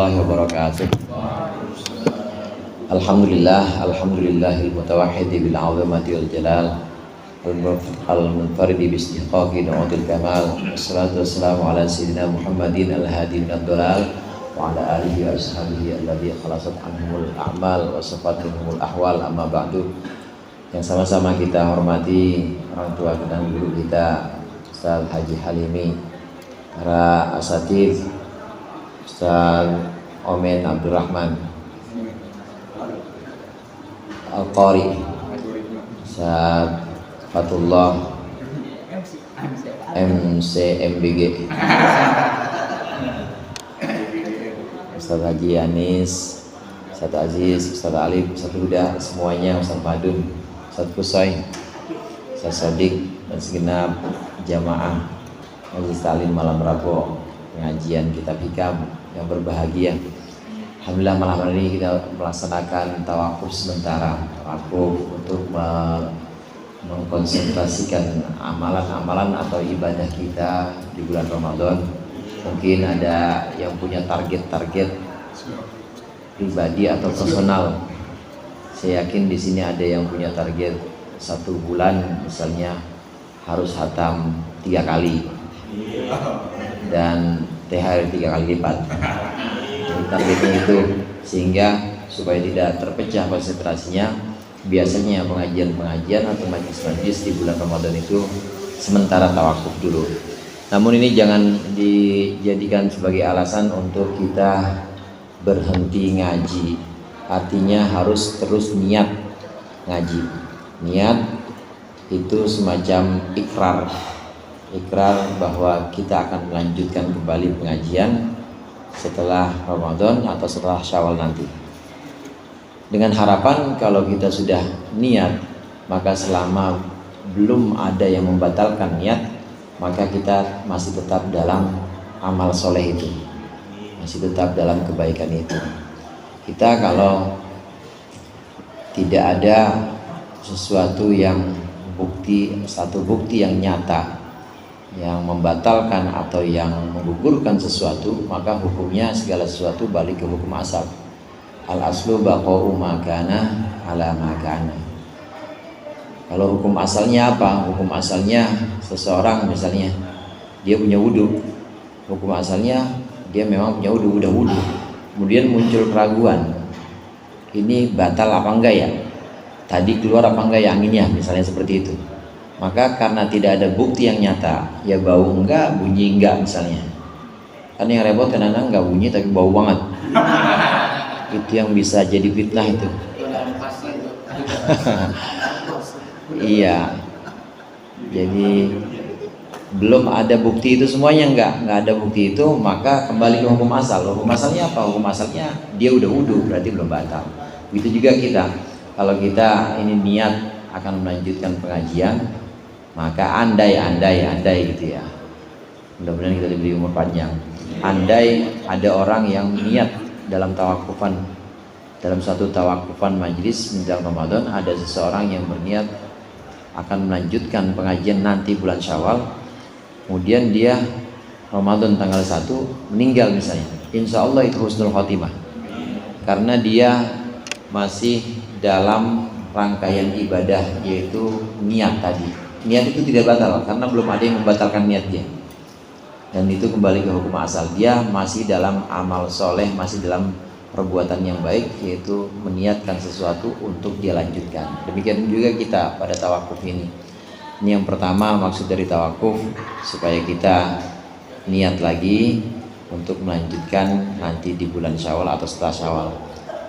warahmatullahi wabarakatuh. Alhamdulillahil mutawahhidi bil 'azamati wal jalal al-munfaridi bi istiqaqi nu'util kamal. Wassalatu wassalamu ala sayyidina Muhammadin al-hadi minad dhalal wa ala alihi wa ashabihi alladhi khalasat anhumul a'mal wa safat minhumul ahwal, amma ba'du. Yang sama-sama kita hormati orang tua dan guru kita Ustaz Haji Halimi, para asatidz, Ustaz Omen Abdurrahman Al-Qari, Ustaz Fatullah MCMBG, Ustaz Haji Anis, Ustaz Aziz, Ustaz Alif, Ustaz Huda, semuanya, Ustaz Madun, Ustaz Kusoi, Ustaz Sodik, dan segenap jamaah Majelis Ta'lim Malam Rabu pengajian kitab hikam yang berbahagia. Alhamdulillah malam ini kita melaksanakan tawakuf sementara, tawakuf untuk mengkonsentrasikan amalan-amalan atau ibadah kita di bulan Ramadan. Mungkin ada yang punya target-target pribadi atau personal. Saya yakin di sini ada yang punya target 1 bulan misalnya harus hatam 3 kali dan THR 3 kali lipat. Targetnya itu, sehingga supaya tidak terpecah konsentrasinya, biasanya pengajian-pengajian atau majlis-majlis di bulan Ramadan itu sementara tawakuf dulu. Namun ini jangan dijadikan sebagai alasan untuk kita berhenti ngaji. Artinya harus terus niat ngaji. Niat itu semacam ikrar bahwa kita akan melanjutkan kembali pengajian setelah Ramadan atau setelah Syawal nanti. Dengan harapan kalau kita sudah niat, maka selama belum ada yang membatalkan niat, maka kita masih tetap dalam amal soleh itu, masih tetap dalam kebaikan itu. Kita kalau tidak ada sesuatu yang satu bukti yang nyata yang membatalkan atau yang menggugurkan sesuatu, maka hukumnya segala sesuatu balik ke hukum asal. Al aslu baqa'u ma kana ala ma kana. Kalau hukum asalnya apa? Hukum asalnya seseorang misalnya dia punya wudu. Hukum asalnya dia memang punya wudu, udah wudu. Kemudian muncul keraguan. Ini batal apa enggak ya? Tadi keluar apa enggak ya anginnya, misalnya seperti itu. Maka karena tidak ada bukti yang nyata, ya bau enggak, bunyi enggak misalnya. Kan yang repot kadang-kadang enggak bunyi tapi bau banget. Itu yang bisa jadi fitnah itu. Iya. Jadi belum ada bukti itu semuanya, enggak ada bukti itu, maka kembali ke hukum asal. Hukum asalnya apa? Hukum asalnya dia udah wudu, berarti belum batal. Begitu juga kita. Kalau kita ini niat akan melanjutkan pengajian, maka andai gitu ya. Mudah-mudahan kita diberi umur panjang. Andai ada orang yang niat dalam satu tawakufan majlis menjelang Ramadan, ada seseorang yang berniat akan melanjutkan pengajian nanti bulan Syawal, kemudian dia Ramadan tanggal 1 meninggal misalnya, insya Allah itu husnul khotimah, karena dia masih dalam rangkaian ibadah, yaitu niat tadi. Niat itu tidak batal karena belum ada yang membatalkan niat dia, dan itu kembali ke hukum asal. Dia masih dalam amal soleh, masih dalam perbuatan yang baik, yaitu meniatkan sesuatu untuk dia lanjutkan. Demikian juga kita pada tawakuf ini. Ini yang pertama, maksud dari tawakuf supaya kita niat lagi untuk melanjutkan nanti di bulan Syawal atau setelah Syawal.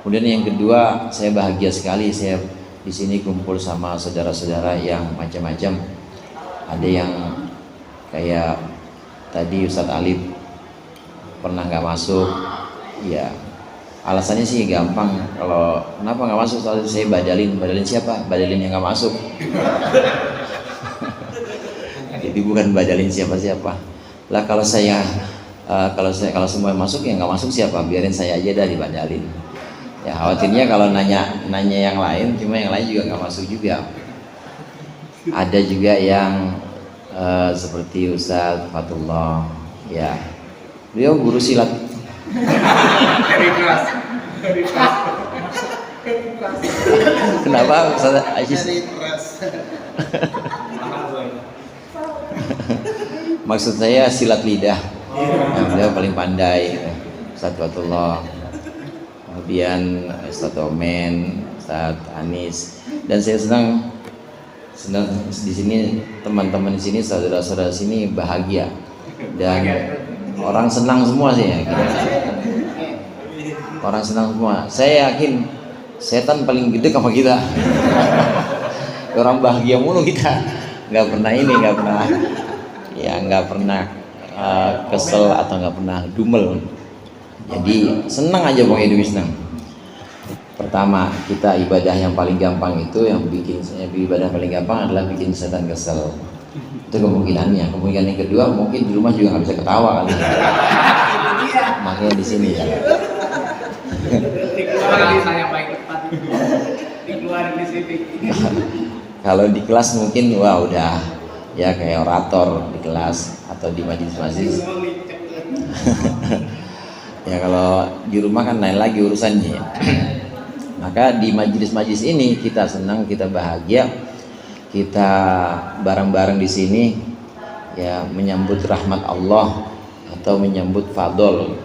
Kemudian yang kedua, saya bahagia sekali saya di sini kumpul sama saudara-saudara yang macam-macam. Ada yang kayak tadi Ustadz Alif pernah nggak masuk, ya alasannya sih gampang. Kalau kenapa nggak masuk, soalnya saya badalin siapa? Badalin yang nggak masuk. Jadi bukan badalin siapa-siapa. Lah kalau kalau semua yang masuk, ya nggak masuk siapa? Biarin saya aja dah dibadalin. Ya khawatirnya kalau nanya yang lain, cuma yang lain juga nggak masuk juga. Ada juga yang seperti Ustaz Fatullah, ya beliau guru silat Dari kelas. Kenapa Ustaz Aziz? Maksud saya silat lidah. Yang beliau paling pandai gitu. Ustaz Fatullah, kemudian Ustaz Omen, Ustaz Anis, dan saya senang di sini, teman-teman di sini, saudara-saudara sini bahagia dan orang senang semua sih ya, gitu. Orang senang semua. Saya yakin setan paling gede sama kita. Orang bahagia mulu kita, nggak pernah kesel atau nggak pernah dumel. Jadi senang aja pokoknya hidup senang. Pertama, kita ibadah yang paling gampang itu, yang bikin ibadah paling gampang adalah bikin setan kesel. Itu kemungkinannya. Kemungkinan yang kedua, mungkin di rumah juga nggak bisa ketawa kali. Makanya di sini ya. Kalau di kelas mungkin wah udah ya kayak orator di kelas atau di majelis-majelis. Ya kalau di rumah kan lain lagi urusannya ya. Maka di majelis-majelis ini kita senang, kita bahagia, kita bareng-bareng di sini ya menyambut rahmat Allah atau menyambut fadol.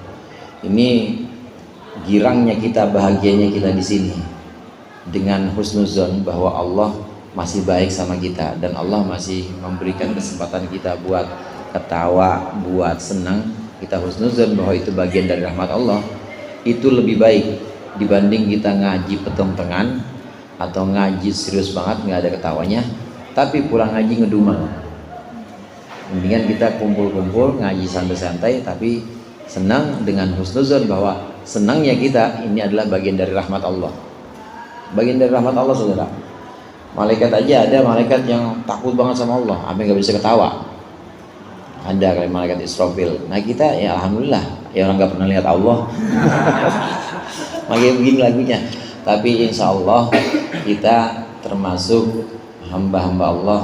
Ini girangnya kita, bahagianya kita di sini dengan husnuzon bahwa Allah masih baik sama kita dan Allah masih memberikan kesempatan kita buat ketawa, buat senang. Kita husnuzon bahwa itu bagian dari rahmat Allah. Itu lebih baik dibanding kita ngaji petentengan atau ngaji serius banget nggak ada ketawanya, tapi pulang ngaji ngedumel. Mendingan kita kumpul-kumpul ngaji santai-santai tapi senang dengan husnuzon bahwa senangnya kita ini adalah bagian dari rahmat Allah. Bagian dari rahmat Allah, saudara. Malaikat aja ada malaikat yang takut banget sama Allah, sampai nggak bisa ketawa. Ada kayak malaikat Israfil. Nah kita ya alhamdulillah ya orang nggak pernah lihat Allah. Makanya begini lagunya. Tapi insya Allah kita termasuk hamba-hamba Allah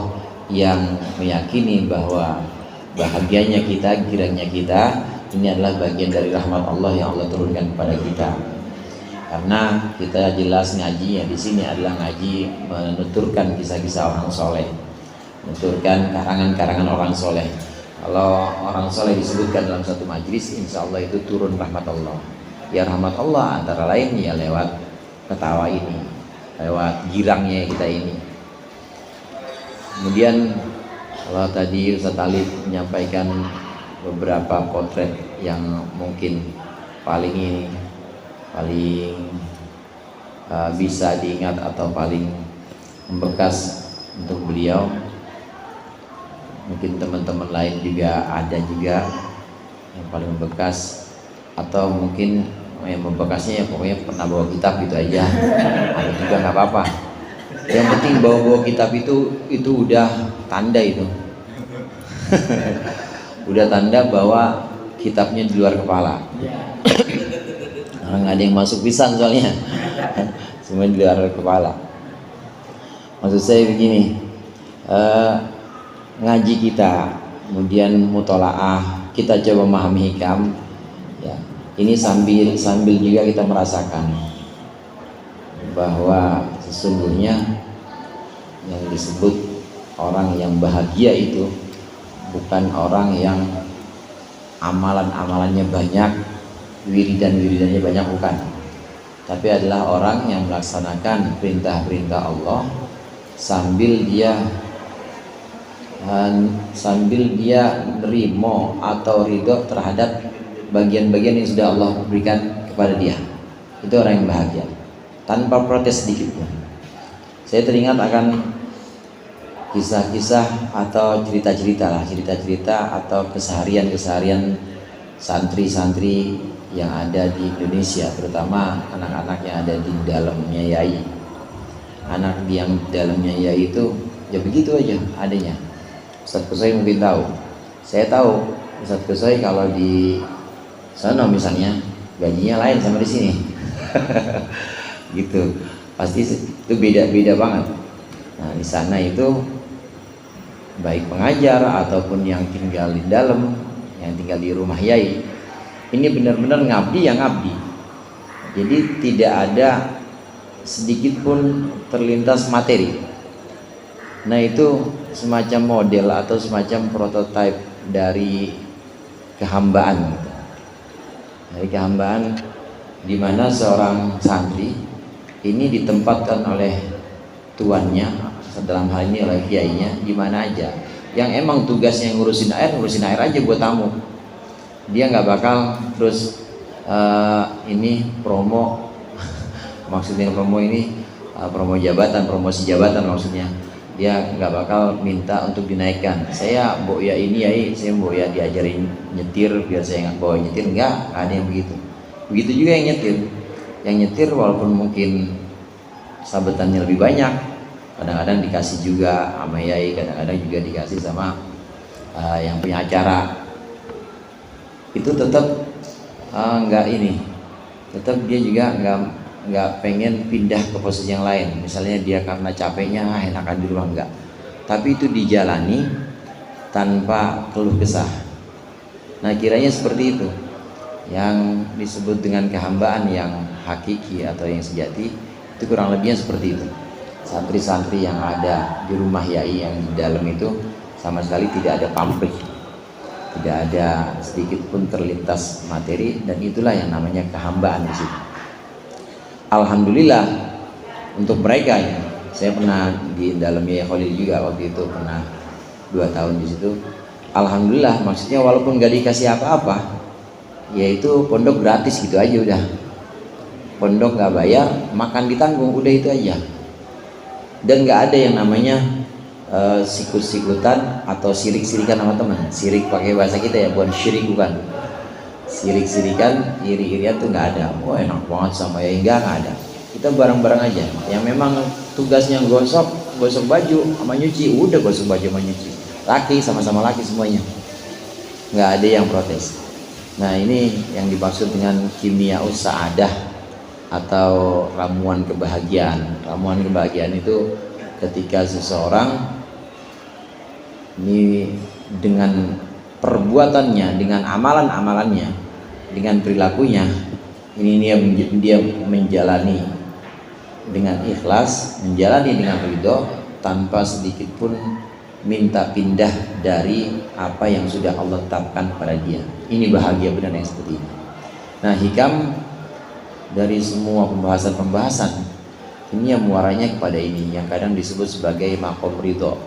yang meyakini bahwa bahagianya kita, girangnya kita ini adalah bagian dari rahmat Allah yang Allah turunkan kepada kita. Karena kita jelas ngaji ya di sini adalah ngaji menuturkan kisah-kisah orang soleh, menuturkan karangan-karangan orang soleh. Kalau orang soleh disebutkan dalam satu majlis, insya Allah itu turun rahmat Allah. Ya rahmat Allah antara lain ya lewat ketawa ini, lewat girangnya kita ini. Kemudian kalau tadi Ustaz Ali menyampaikan beberapa potret yang mungkin paling bisa diingat atau paling membekas untuk beliau. Mungkin teman-teman lain juga ada juga yang paling membekas, atau mungkin yang membekasnya ya pokoknya pernah bawa kitab gitu aja. Ada juga nggak apa-apa. Yang penting bawa kitab itu udah tanda itu. Udah tanda bahwa kitabnya di luar kepala. Nggak ada yang masuk pisan soalnya. Semua di luar kepala. Maksud saya begini, ngaji kita, kemudian mutolaah, kita coba memahami hikam. Ya, ini sambil juga kita merasakan bahwa sesungguhnya yang disebut orang yang bahagia itu bukan orang yang amalan-amalannya banyak, wiridan-wiridannya banyak, bukan. Tapi adalah orang yang melaksanakan perintah-perintah Allah sambil dia nerimo atau ridho terhadap bagian-bagian yang sudah Allah berikan kepada dia. Itu orang yang bahagia tanpa protes sedikit pun. Saya teringat akan kisah-kisah atau cerita-cerita atau keseharian santri-santri yang ada di Indonesia, terutama anak-anak yang ada di dalamnya Yai. Anak yang di dalamnya Yai itu ya begitu aja adanya. Ustaz Kusoi mungkin tahu. Saya tahu Ustaz Kusoi kalau di sana misalnya gajinya lain sama di sini. Gitu. Pasti itu beda-beda banget. Nah, di sana itu baik pengajar ataupun yang tinggal di dalam, yang tinggal di rumah Yai, Ini benar-benar ngabdi yang ngabdi. Jadi tidak ada sedikit pun terlintas materi. Nah itu semacam model atau semacam prototipe dari kehambaan. Dari kehambaan di mana seorang santri ini ditempatkan oleh tuannya, dalam hal ini oleh kiainya, di mana aja. Yang emang tugasnya ngurusin air aja buat tamu. Dia nggak bakal terus ini promo, maksudnya promo ini promosi jabatan maksudnya. Dia nggak bakal minta untuk dinaikkan. Saya mbok ya ini ya, saya mbok ya diajarin nyetir biar saya nggak bawa nyetir, nggak ada yang begitu. Begitu juga yang nyetir walaupun mungkin sabetannya lebih banyak, kadang-kadang dikasih juga sama yai, kadang-kadang juga dikasih sama yang punya acara. Itu tetap tetap dia juga nggak pengen pindah ke posisi yang lain. Misalnya dia karena capeknya enakan di rumah, enggak, tapi itu dijalani tanpa keluh kesah. Nah kiranya seperti itu yang disebut dengan kehambaan yang hakiki atau yang sejati, itu kurang lebihnya seperti itu. Santri-santri yang ada di rumah yai yang di dalam itu sama sekali tidak ada pamrih, tidak ada sedikit pun terlintas materi, dan itulah yang namanya kehambaan di situ. Alhamdulillah untuk mereka ya. Saya pernah di dalam Yai Khalil juga waktu itu, pernah 2 tahun di situ. Alhamdulillah, maksudnya walaupun gak dikasih apa-apa, yaitu pondok gratis gitu aja udah. Pondok gak bayar, makan ditanggung, udah itu aja. Dan gak ada yang namanya sikut-sikutan atau sirik-sirikan sama teman. Sirik pakai bahasa kita ya, bukan syirik, bukan. Sirik-sirikan, iri-irian tuh nggak ada. Wah enak banget sama ya, nggak ada. Kita bareng-bareng aja. Yang memang tugasnya gosok baju sama nyuci, udah gosok baju sama nyuci. Laki sama-sama laki semuanya. Nggak ada yang protes. Nah ini yang dimaksud dengan kimia sa'adah atau ramuan kebahagiaan. Ramuan kebahagiaan itu ketika seseorang ini dengan perbuatannya, dengan amalan-amalannya, dengan perilakunya, ini dia menjalani dengan ikhlas, menjalani dengan ridho, tanpa sedikit pun minta pindah dari apa yang sudah Allah tetapkan pada dia. Ini bahagia benar yang seperti ini. Nah hikam dari semua pembahasan ini yang muaranya kepada ini, yang kadang disebut sebagai makom ridho,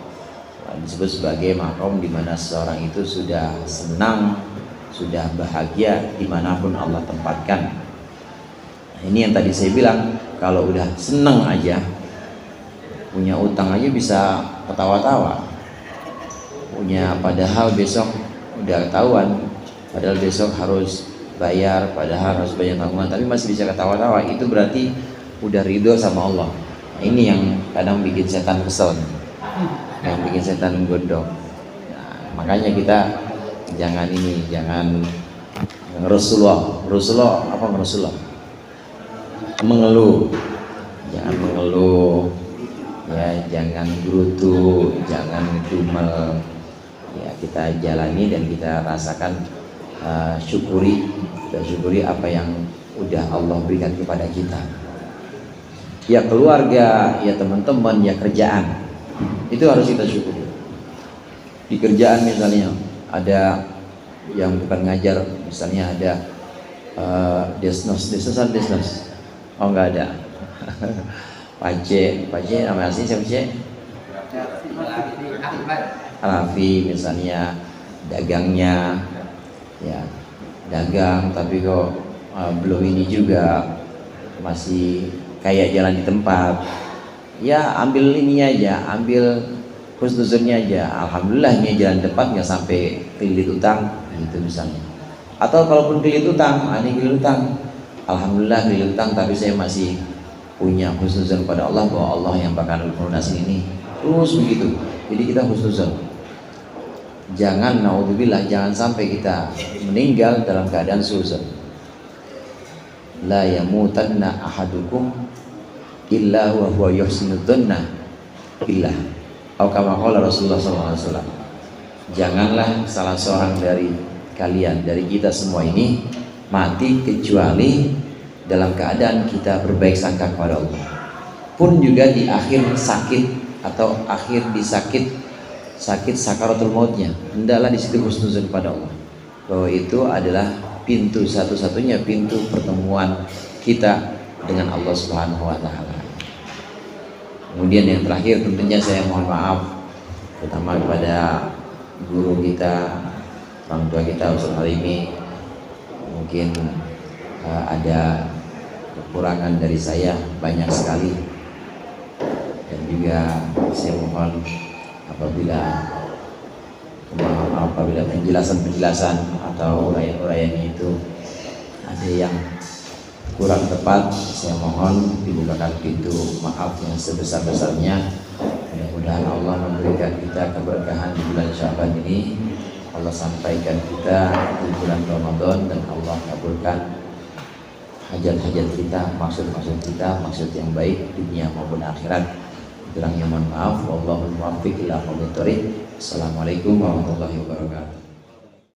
disebut sebagai makom di mana seseorang itu sudah senang, sudah bahagia dimanapun Allah tempatkan. Nah, ini yang tadi saya bilang, kalau udah senang aja, punya utang aja bisa ketawa-tawa, punya padahal besok udah ketahuan, padahal besok harus bayar, padahal harus bayar tanggungan, tapi masih bisa ketawa-tawa, itu berarti udah ridho sama Allah. Nah, ini yang kadang bikin setan kesel, yang bikin setan gondok. Nah, makanya kita jangan Rasulullah mengeluh, jangan mengeluh ya, jangan gerutu, jangan dumel ya. Kita jalani dan kita rasakan, syukuri apa yang udah Allah berikan kepada kita, ya keluarga, ya teman-teman, ya kerjaan. Itu harus kita syukuri. Di kerjaan misalnya ada yang bukan ngajar, misalnya ada desnos, oh nggak ada. Pace nama asli siapa sih? Alafi misalnya, dagangnya ya dagang tapi kok belum ini juga, masih kayak jalan di tempat. Ya ambil ininya aja, ambil husnuzonnya aja. Alhamdulillah ini jalan depan nggak sampai kelilit utang gitu misalnya. Atau kalaupun kelilit utang, alhamdulillah kelilit utang, tapi saya masih punya husnuzon pada Allah bahwa Allah yang bakal melunasi ini. Terus begitu. Jadi kita husnuzon. Jangan, naudzubillah, jangan sampai kita meninggal dalam keadaan suuzon. La yamutanna ahadukum illa wa huwa yuhsinu dzanna billah, atau kama qala Rasulullah SAW. Janganlah salah seorang dari kalian, dari kita semua ini, mati kecuali dalam keadaan kita berbaik sangka kepada Allah. Pun juga di akhir sakit atau akhir di sakit sakaratul mautnya, hendaklah di situ husnuzon kepada Allah, bahwa itu adalah pintu satu-satunya pintu pertemuan kita dengan Allah Subhanahu wa taala. Kemudian yang terakhir tentunya saya mohon maaf pertama kepada guru kita, orang tua kita Ustaz Halimi. Mungkin ada kekurangan dari saya banyak sekali, dan juga saya mohon apabila penjelasan atau uraian-uraiannya itu ada yang kurang tepat, saya mohon dibukakan pintu maaf yang sebesar-besarnya. Mudah-mudahan Allah memberikan kita keberkahan di bulan Sya'ban ini, Allah sampaikan kita di bulan Ramadan, dan Allah kabulkan hajat-hajat kita, maksud-maksud kita, maksud yang baik dunia maupun akhirat. Kurangnya mohon maaf. Wallahul muwaffiq ila aqwamit thoriq. Assalamualaikum warahmatullahi wabarakatuh.